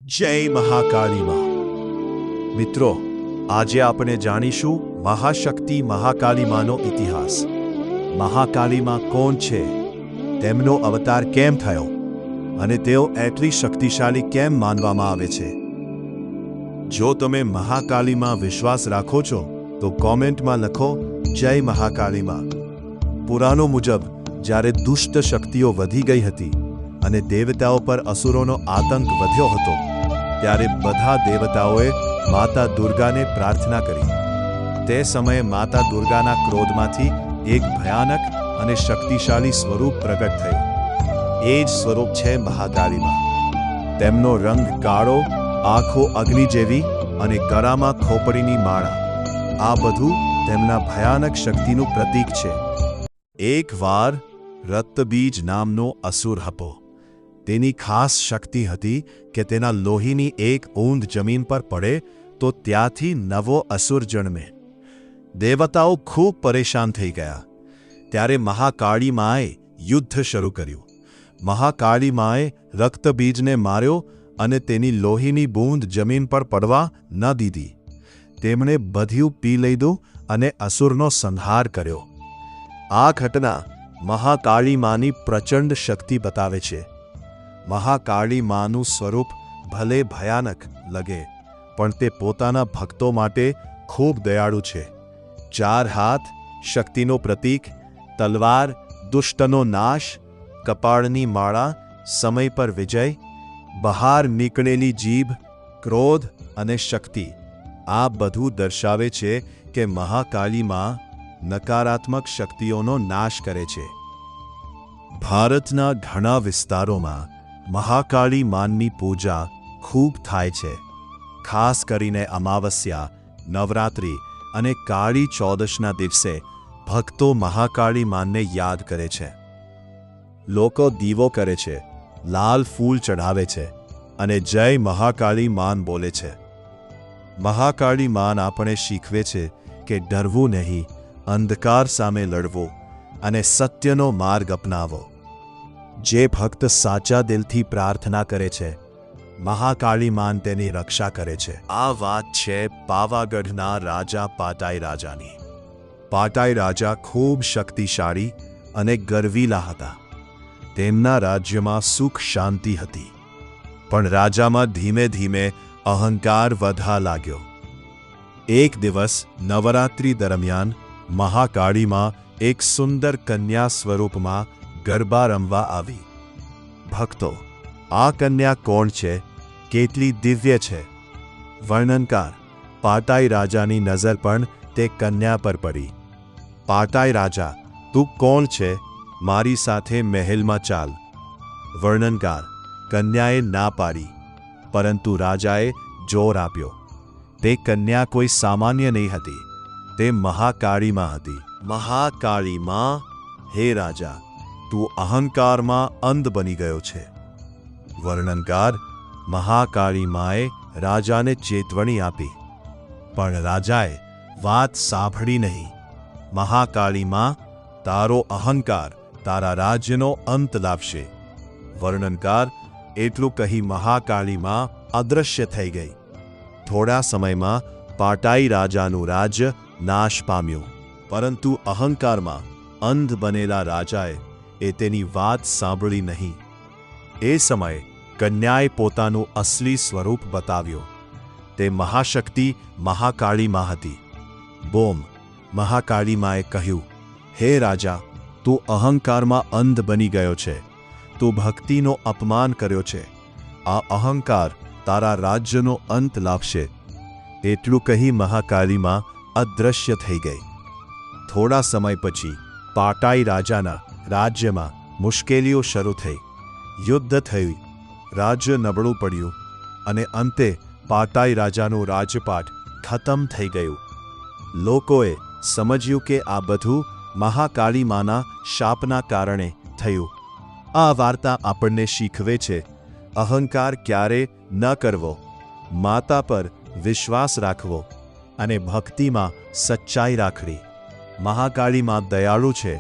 જય મહાકાળી માં। મિત્રો, આજે આપણે જાણીશું મહાશક્તિ મહાકાળી માનો ઇતિહાસ। મહાકાળી માં કોણ છે, તેમનો અવતાર કેમ થયો અને તેઓ એટલી શક્તિશાળી કેમ માનવામાં આવે છે। જો તમે મહાકાળી માં વિશ્વાસ રાખો છો તો કોમેન્ટમાં લખો જય મહાકાળી માં। પુરાણો મુજબ જ્યારે દુષ્ટ શક્તિઓ વધી ગઈ હતી અને દેવતાઓ પર અસુરોનો આતંક વધ્યો હતો, ત્યારે બધા દેવતાઓએ માતા દુર્ગાને પ્રાર્થના કરી। તે સમયે માતા દુર્ગાના ક્રોધમાંથી એક ભયાનક અને શક્તિશાળી સ્વરૂપ પ્રગટ થયું। એ જ સ્વરૂપ છે મહાકાળી માં। તેમનો રંગ કાળો, આંખો અગ્નિ જેવી અને ગળામાં ખોપડીની માળા, આ બધું તેમના ભયાનક શક્તિનું પ્રતીક છે। એકવાર રક્તબીજ નામનો અસુર હતો। તેની ખાસ શક્તિ હતી કે તેના લોહીની એક બૂંદ જમીન પર પડે તો ત્યાંથી નવો અસુર જન્મે। દેવતાઓ ખૂબ પરેશાન થઈ ગયા। ત્યારે મહાકાળી માએ યુદ્ધ શરૂ કર્યું। મહાકાળી માએ રક્તબીજને માર્યો અને તેની લોહીની બૂંદ જમીન પર પડવા ન દીધી। તેમણે બધું પી લીધું અને અસુરનો સંહાર કર્યો। આ ઘટના મહાકાળી માની પ્રચંડ શક્તિ બતાવે છે। મહાકાળી માનું સ્વરૂપ ભલે ભયાનક લગે, પણ તે પોતાના ભક્તો માટે ખૂબ દયાળુ છે। 4 હાથ, શક્તિનો પ્રતીક, તલવાર, દુષ્ટનો નાશ, કપાળની માળા, સમય પર વિજય, બહાર નીકળેલી જીભ, ક્રોધ અને શક્તિ, આ બધું દર્શાવે છે કે મહાકાળી માં નકારાત્મક શક્તિઓનો નાશ કરે છે। ભારતના ઘણા વિસ્તારોમાં મહાકાળી માની પૂજા ખૂબ થાય છે। ખાસ કરીને અમાવસ્યા, નવરાત્રિ અને કાળી ચૌદશના દિવસે ભક્તો મહાકાળી માને યાદ કરે છે। લોકો દીવો કરે છે, લાલ ફૂલ ચઢાવે છે અને જય મહાકાળી માન બોલે છે। મહાકાળી માન આપણે શીખવે છે કે ડરવું નહીં, અંધકાર સામે લડવો અને સત્યનો માર્ગ અપનાવો। જે ભક્ત સાચા દિલથી પ્રાર્થના કરે છે, મહાકાળી માન તેની રક્ષા કરે છે। આ વાત છે પાવાગઢના રાજા પાટાઈ રાજાની। પાટાઈ રાજા ખૂબ શક્તિશાળી અને ગર્વીલા હતા। તેમના રાજ્યમાં સુખ શાંતિ હતી, પણ રાજામાં ધીમે ધીમે અહંકાર વધવા લાગ્યો। એક દિવસ નવરાત્રિ દરમિયાન મહાકાળી માં એક સુંદર કન્યા સ્વરૂપમાં ગરબા રમવા આવી। ભક્તો, આ કન્યા કોણ છે, કેટલી દિવ્ય છે? વર્ણનકાર પાટાઈ રાજાની નજર પણ તે કન્યા પર પડી। પાટાઈ રાજા, તું કોણ છે? મારી સાથે મહેલમાં ચાલ। વર્ણનકાર, કન્યાએ ના પાડી, પરંતુ રાજાએ જોર આપ્યો। તે કન્યા કોઈ સામાન્ય નહીં હતી, તે મહાકાળી માં હતી। મહાકાળી માં, હે રાજા, તું અહંકારમાં અંધ બની ગયો છે। વર્ણનકાર, મહાકાળી માએ રાજાને ચેતવણી આપી, પણ રાજાએ વાત સાંભળી નહીં। મહાકાળી માં, તારો અહંકાર તારા રાજ્યનો અંત લાવશે। વર્ણનકાર, એટલું કહી મહાકાળી માં અદૃશ્ય થઈ ગઈ। થોડા સમયમાં પાટાઈ રાજાનું રાજ્ય નાશ પામ્યું, પરંતુ અહંકારમાં અંધ બનેલા રાજાએ તેની વાત સાંભળી નહીં। એ સમયે કન્યાએ પોતાનું અસલી સ્વરૂપ બતાવ્યો। તે મહાશક્તિ મહાકાળી માં હતી। બોમ! મહાકાળી માએ કહ્યું, હે રાજા, તું અહંકારમાં અંધ બની ગયો છે। તું ભક્તિનો અપમાન કર્યો છે। આ અહંકાર તારા રાજ્યનો અંત લાવશે। એટલું કહી મહાકાળી માં અદૃશ્ય થઈ ગઈ। થોડા સમય પછી પાટાઈ રાજાના રાજ્યમાં મુશ્કેલીઓ શરૂ થઈ। યુદ્ધ થયું, રાજ્ય નબળું પડ્યું અને અંતે પાટાઈ રાજાનું રાજપાટ ખતમ થઈ ગયું। લોકોએ સમજ્યું કે આ બધું મહાકાળી માના શાપના કારણે થયું। આ વાર્તા આપણને શીખવે છે, અહંકાર ક્યારે ન કરવો, માતા પર વિશ્વાસ રાખવો અને ભક્તિમાં સચ્ચાઈ રાખવી। મહાકાળી માં દયાળુ છે,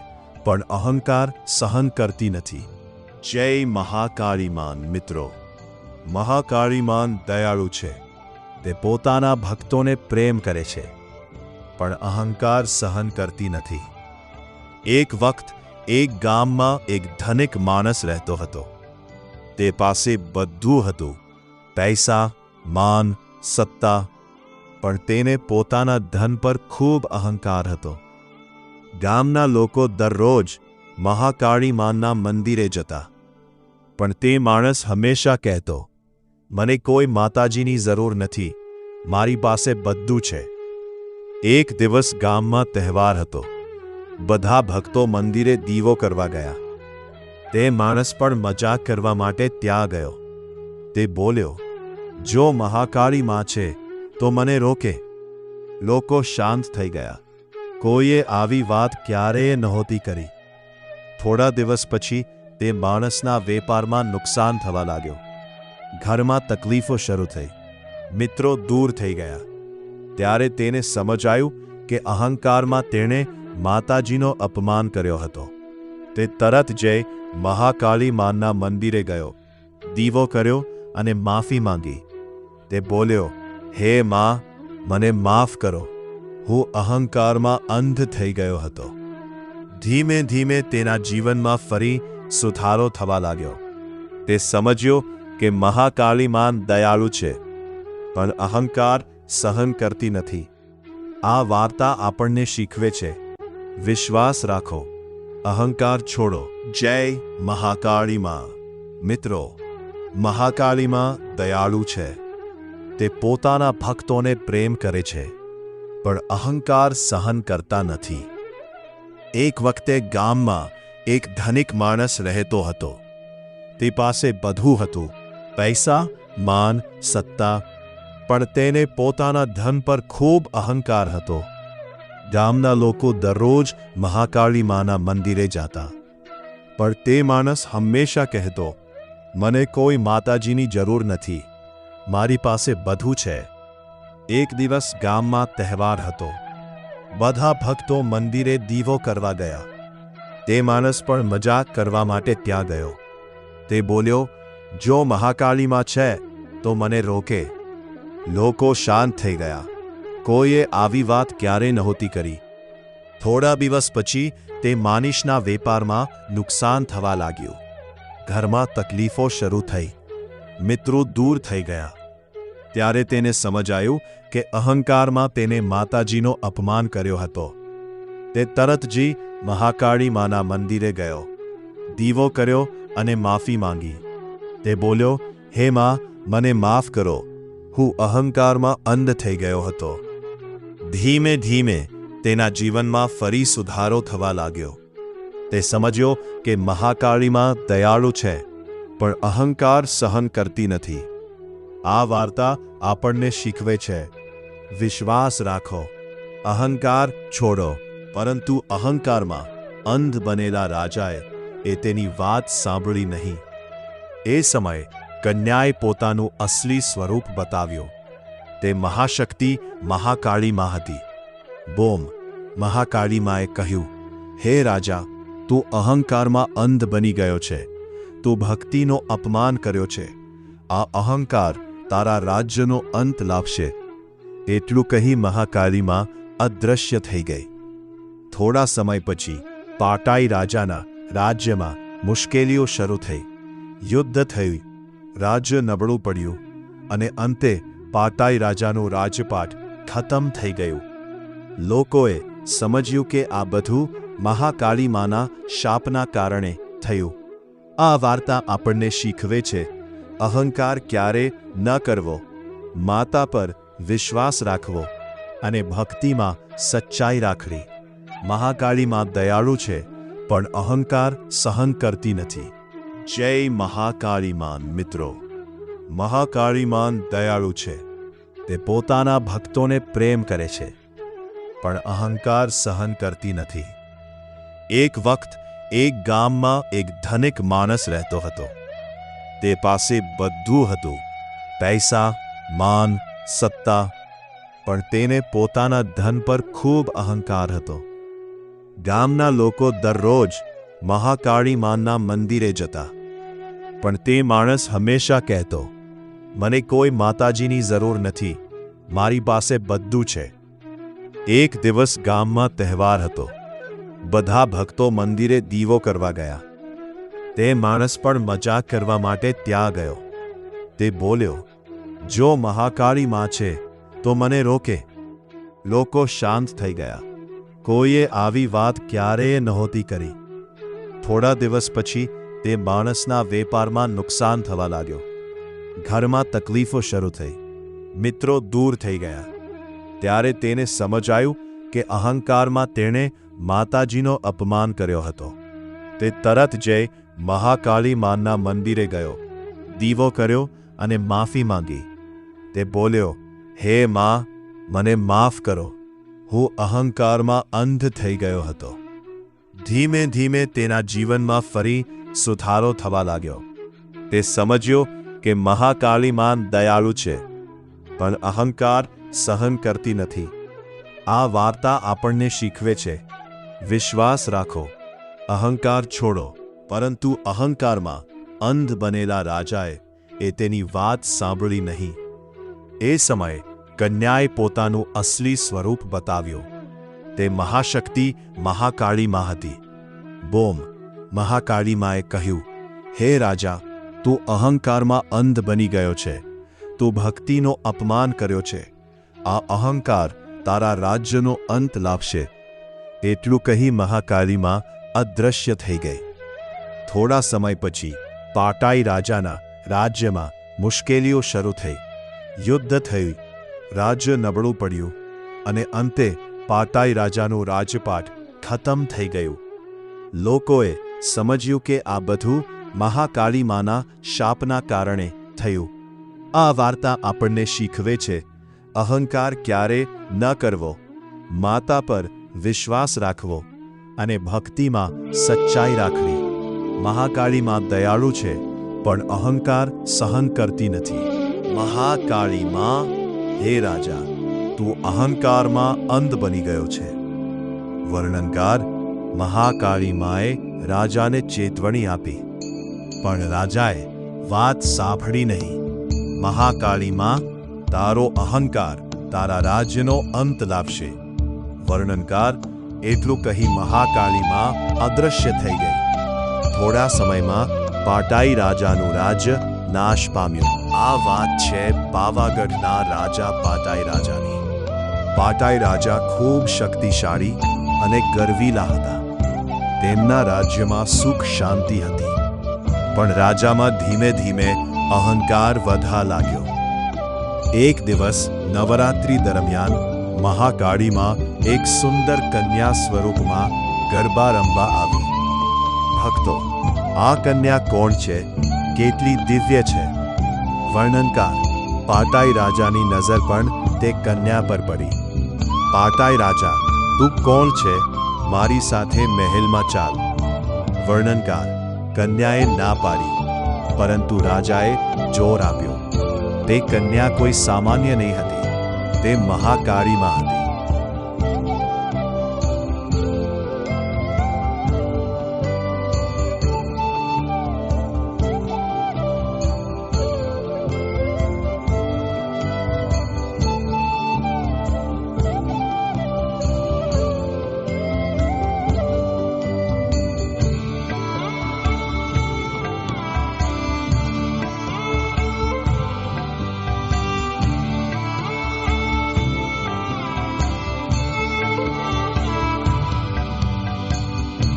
પણ અહંકાર સહન કરતી નથી। જય મહાકાળી માન। મિત્રો, મહાકાળીમાન દયાળુ છે. તે પોતાના ભક્તોને પ્રેમ કરે છે, પણ અહંકાર સહન કરતી નથી. એક વખત એક ગામમાં એક ધનિક માણસ રહેતો હતો. તે પાસે બધું હતું, પૈસા, માન, સત્તા, પણ તેને પોતાના ધન પર ખૂબ અહંકાર હતો. ગામના લોકો દરરોજ મહાકાળીમાના મંદિરે જતા, પણ તે માણસ હંમેશા કહેતો, મને કોઈ માતાજીની જરૂર નથી, મારી પાસે બધું છે. એક દિવસ ગામમાં તહેવાર હતો. બધા ભક્તો મંદિરે દીવો કરવા ગયા. તે માણસ પણ મજાક કરવા માટે ત્યાં ગયો. તે બોલ્યો, જો મહાકાળી માં છે તો મને રોકે. લોકો શાંત થઈ ગયા. કોઈએ આવી વાત ક્યારેય નહોતી કરી. થોડા દિવસ પછી તે માણસના વેપારમાં નુકસાન થવા લાગ્યો. ઘરમાં તકલીફો શરૂ થઈ. મિત્રો દૂર થઈ ગયા. ત્યારે તેને સમજાયું કે અહંકારમાં તેણે માતાજીનો અપમાન કર્યો હતો. તે તરત જઈ મહાકાળી માના મંદિરે ગયો, દીવો કર્યો અને માફી માંગી. તે બોલ્યો, હે માં, મને માફ કરો. હું અહંકારમાં અંધ થઈ ગયો હતો. ધીમે ધીમે તેના જીવનમાં ફરી સુધારો થવા લાગ્યો. તે સમજ્યો કે મહાકાળી માન દયાળુ છે, પણ અહંકાર સહન કરતી નથી. આ વાર્તા આપણને શીખવે છે, વિશ્વાસ રાખો, અહંકાર છોડો. જય મહાકાળી માં. મિત્રો, મહાકાળી માં દયાળુ છે. તે પોતાના ભક્તોને પ્રેમ કરે છે, પણ અહંકાર સહન કરતા નથી. એક વખતે ગામમાં એક ધનિક માણસ રહેતો હતો. તે પાસે બધું હતું, પૈસા, માન, સત્તા, પણ તેને પોતાના ધન પર ખૂબ અહંકાર હતો. ગામના લોકો દરરોજ મહાકાળી માના મંદિરે જતા, પણ તે માણસ હંમેશા કહેતો, મને કોઈ માતાજીની જરૂર નથી, મારી પાસે બધું છે. એક દિવસ ગામમાં તહેવાર હતો. બધા ભક્તો મંદિરે દીવો કરવા ગયા. તે માણસ પણ મજાક કરવા માટે ત્યાં ગયો. તે બોલ્યો, જો મહાકાળીમાં છે તો મને રોકે. લોકો શાંત થઈ ગયા. કોઈએ આવી વાત ક્યારે નહોતી કરી. થોડા દિવસ પછી તે માનીશના વેપારમાં નુકસાન થવા લાગ્યું. ઘરમાં તકલીફો શરૂ થઈ. મિત્રો દૂર થઈ ગયા. ત્યારે તેને સમજાયું કે અહંકારમાં તેને માતાજીનો અપમાન કર્યો હતો. તે તરત જ મહાકાળી માના મંદિરે ગયો, દીવો કર્યો અને માફી માંગી. તે બોલ્યો, હે માં, મને માફ કરો, હું અહંકારમાં અંધ થઈ ગયો હતો. ધીમે ધીમે તેના જીવનમાં ફરી સુધારો થવા લાગ્યો. તે સમજ્યો કે મહાકાળીમાં દયાળુ છે, પણ અહંકાર સહન કરતી નથી. આ વાર્તા આપણને શીખવે છે, વિશ્વાસ રાખો, અહંકાર છોડો. પરંતુ અહંકારમાં અંધ બનેલા રાજાએ તેની વાત સાંભળી નહીં. એ સમયે કન્યાએ પોતાનું અસલી સ્વરૂપ બતાવ્યું. તે મહાશક્તિ મહાકાળી માં હતી. બોમ! મહાકાળી માએ કહ્યું, હે રાજા, તું અહંકારમાં અંધ બની ગયો છે. તું ભક્તિનો અપમાન કર્યો છે. આ અહંકાર તારા રાજ્યનો અંત લાવશે. એટલું કહી મહાકાળી માં અદૃશ્ય થઈ ગઈ. થોડા સમય પછી પાટાઈ રાજાના રાજ્યમાં મુશ્કેલીઓ શરૂ થઈ. યુદ્ધ થયું, રાજ્ય નબળું પડ્યું અને અંતે પાટાઈ રાજાનું રાજપાટ ખતમ થઈ ગયું. લોકોએ સમજ્યું કે આ બધું મહાકાળી માના શાપના કારણે થયું. આ વાર્તા આપણને શીખવે છે, અહંકાર ક્યારે ન કરવો, માતા પર વિશ્વાસ રાખવો અને ભક્તિમાં સચ્ચાઈ રાખવી. મહાકાળી માં દયાળુ છે, પણ અહંકાર સહન કરતી નથી. જય મહાકાળી માન. મિત્રો, મહાકાળી માન દયાળુ છે. તે પોતાના ભક્તોને પ્રેમ કરે છે, પણ અહંકાર સહન કરતી નથી. એક વખત એક ગામમાં એક ધનિક માણસ રહેતો હતો. તે પાસે બધું હતું, પૈસા, માન, સત્તા, પણ તેને પોતાના ધન પર ખૂબ અહંકાર હતો. ગામના લોકો દરરોજ મહાકાળી માના મંદિરે જતા, પણ તે માણસ હંમેશા કહેતો, મને કોઈ માતાજીની જરૂર નથી, મારી પાસે બધું છે. એક દિવસ ગામમાં તહેવાર હતો. બધા ભક્તો મંદિરે દીવો કરવા ગયા. તે માણસ પણ મજાક કરવા માટે ત્યાં ગયો. તે બોલ્યો, જો મહાકાળી માં છે તો મને રોકે. લોકો શાંત થઈ ગયા. કોઈએ આવી વાત ક્યારેય નહોતી કરી. થોડા દિવસ પછી તે માણસના વેપારમાં નુકસાન થવા લાગ્યો. ઘરમાં તકલીફો શરૂ થઈ. મિત્રો દૂર થઈ ગયા. ત્યારે તેને સમજાયું કે અહંકારમાં તેણે માતાજીનો અપમાન કર્યો હતો. તે તરત જઈ મહાકાળી માના મંદિરે ગયો, દીવો કર્યો અને માફી માંગી. તે બોલ્યો, હે માં, મને માફ કરો. હું અહંકારમાં અંધ થઈ ગયો હતો. ધીમે ધીમે તેના જીવનમાં ફરી સુધારો થવા લાગ્યો. તે સમજ્યો કે મહાકાળી માં દયાળુ છે, પણ અહંકાર સહન કરતી નથી. આ વાર્તા આપણને શીખવે છે, વિશ્વાસ રાખો, અહંકાર છોડો. પરંતુ અહંકારમાં અંધ બનેલા રાજાએ તેની વાત સાંભળી નહીં. એ સમયે કન્યાએ પોતાનું અસલી સ્વરૂપ બતાવ્યું. તે મહાશક્તિ મહાકાળી માં હતી. બોમ! મહાકાળી માએ કહ્યું, હે રાજા, તું અહંકારમાં અંધ બની ગયો છે. તું ભક્તિનો અપમાન કર્યો છે. આ અહંકાર તારા રાજ્યનો અંત લાવશે. એટલું કહી મહાકાળી માં અદૃશ્ય થઈ ગઈ. થોડા સમય પછી પાટાઈ રાજાના રાજ્યમાં મુશ્કેલીઓ શરૂ થઈ. યુદ્ધ થયું, રાજ્ય નબળું પડ્યું અને અંતે પાટાઈ રાજાનું રાજપાટ ખતમ થઈ ગયું. લોકોએ સમજ્યું કે આ બધું મહાકાળી માના શાપના કારણે થયું. આ વાર્તા આપણને શીખવે છે, અહંકાર ક્યારે ન કરવો, માતા પર વિશ્વાસ રાખવો અને ભક્તિમાં સચ્ચાઈ રાખવી. મહાકાળી માં દયાળુ છે, પણ અહંકાર સહન કરતી નથી. મહાકાળી માં, હે રાજા, તું અહંકારમાં અંધ બની ગયો છે. વર્ણનકાર: મહાકાળી માએ રાજાને ચેતવણી આપી, પણ રાજાએ વાત સાંભળી નહીં. મહાકાળી માં, તારો અહંકાર તારા રાજ્યનો અંત લાવશે. વર્ણનકાર: એટલું કહી મહાકાળી માં અદૃશ્ય થઈ ગઈ. થોડા સમયમાં પાટાઈ રાજાનું રાજ્ય નાશ પામ્યું. આ વાત છે પાવાગઢના રાજા પાટાઈ રાજાની. પાટાઈ રાજા ખૂબ શક્તિશાળી અને ગર્વીલા હતા. તેમના રાજ્યમાં સુખ શાંતિ હતી, પણ રાજામાં ધીમે ધીમે અહંકાર વધવા લાગ્યો. એક દિવસ નવરાત્રી દરમિયાન મહાકાળીમાં એક સુંદર કન્યા સ્વરૂપમાં ગરબા રમવા આવી. ભક્તો, આ કન્યા કોણ છે? કેટલી દિવ્ય છે! વર્ણનકાર: પાટાઈ રાજાની નજર પણ તે કન્યા પર પડી. પાટાઈ રાજા, તું કોણ છે? મારી સાથે મહેલમાં ચાલ. વર્ણનકાર: કન્યાએ ના પાડી, પરંતુ રાજાએ જોર આપ્યો. તે કન્યા કોઈ સામાન્ય નહીં હતી, તે મહાકાળી માં હતી.